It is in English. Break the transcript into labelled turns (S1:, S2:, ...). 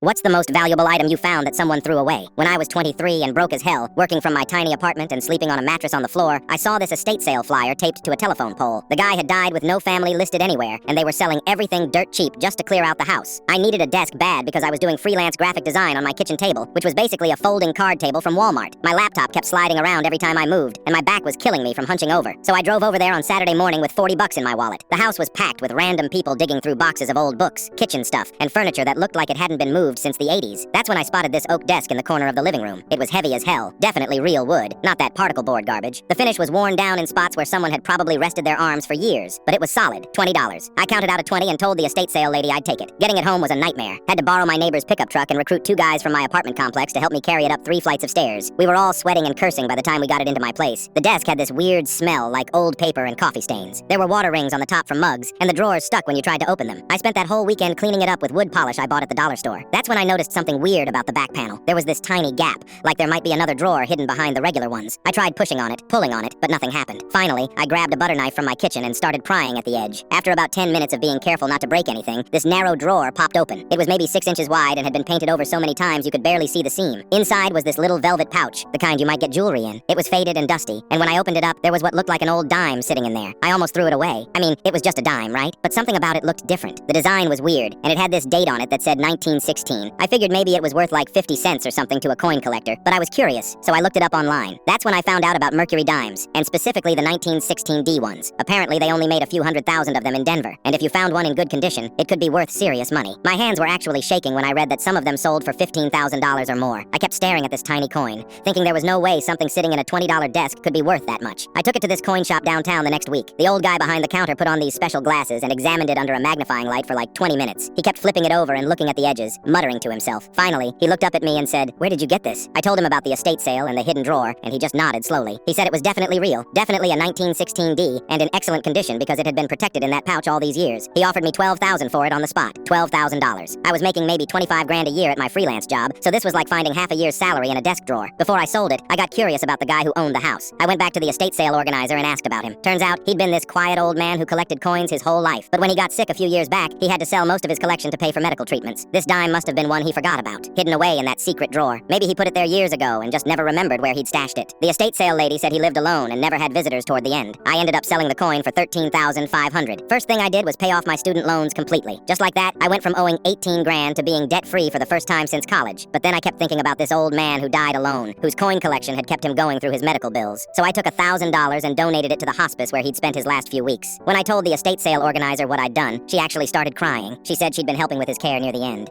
S1: What's the most valuable item you found that someone threw away? When I was 23 and broke as hell, working from my tiny apartment and sleeping on a mattress on the floor, I saw this estate sale flyer taped to a telephone pole. The guy had died with no family listed anywhere, and they were selling everything dirt cheap just to clear out the house. I needed a desk bad because I was doing freelance graphic design on my kitchen table, which was basically a folding card table from Walmart. My laptop kept sliding around every time I moved, and my back was killing me from hunching over. So I drove over there on Saturday morning with $40 in my wallet. The house was packed with random people digging through boxes of old books, kitchen stuff, and furniture that looked like it hadn't been moved since the 80s. That's when I spotted this oak desk in the corner of the living room. It was heavy as hell, definitely real wood, not that particle board garbage. The finish was worn down in spots where someone had probably rested their arms for years, but it was solid, $20. I counted out a 20 and told the estate sale lady I'd take it. Getting it home was a nightmare. Had to borrow my neighbor's pickup truck and recruit 2 guys from my apartment complex to help me carry it up 3 flights of stairs. We were all sweating and cursing by the time we got it into my place. The desk had this weird smell like old paper and coffee stains. There were water rings on the top from mugs, and the drawers stuck when you tried to open them. I spent that whole weekend cleaning it up with wood polish I bought at the dollar store. That's when I noticed something weird about the back panel. There was this tiny gap, like there might be another drawer hidden behind the regular ones. I tried pushing on it, pulling on it, but nothing happened. Finally, I grabbed a butter knife from my kitchen and started prying at the edge. After about 10 minutes of being careful not to break anything, this narrow drawer popped open. It was maybe 6 inches wide and had been painted over so many times you could barely see the seam. Inside was this little velvet pouch, the kind you might get jewelry in. It was faded and dusty, and when I opened it up, there was what looked like an old dime sitting in there. I almost threw it away. I mean, it was just a dime, right? But something about it looked different. The design was weird, and it had this date on it that said 1916. I figured maybe it was worth like 50 cents or something to a coin collector, but I was curious, so I looked it up online. That's when I found out about mercury dimes, and specifically the 1916D ones. Apparently they only made a few 100,000 of them in Denver, and if you found one in good condition, it could be worth serious money. My hands were actually shaking when I read that some of them sold for $15,000 or more. I kept staring at this tiny coin, thinking there was no way something sitting in a $20 desk could be worth that much. I took it to this coin shop downtown the next week. The old guy behind the counter put on these special glasses and examined it under a magnifying light for like 20 minutes. He kept flipping it over and looking at the edges, muttering to himself. Finally, he looked up at me and said, "Where did you get this?" I told him about the estate sale and the hidden drawer, and he just nodded slowly. He said it was definitely real, definitely a 1916D, and in excellent condition because it had been protected in that pouch all these years. He offered me $12,000 for it on the spot, $12,000. I was making maybe 25 grand a year at my freelance job, so this was like finding half a year's salary in a desk drawer. Before I sold it, I got curious about the guy who owned the house. I went back to the estate sale organizer and asked about him. Turns out, he'd been this quiet old man who collected coins his whole life, but when he got sick a few years back, he had to sell most of his collection to pay for medical treatments. This dime must have been one he forgot about, hidden away in that secret drawer. Maybe he put it there years ago and just never remembered where he'd stashed it. The estate sale lady said he lived alone and never had visitors toward the end. I ended up selling the coin for $13,500. First thing I did was pay off my student loans completely. Just like that, I went from owing 18 grand to being debt-free for the first time since college. But then I kept thinking about this old man who died alone, whose coin collection had kept him going through his medical bills. So I took $1,000 and donated it to the hospice where he'd spent his last few weeks. When I told the estate sale organizer what I'd done, she actually started crying. She said she'd been helping with his care near the end.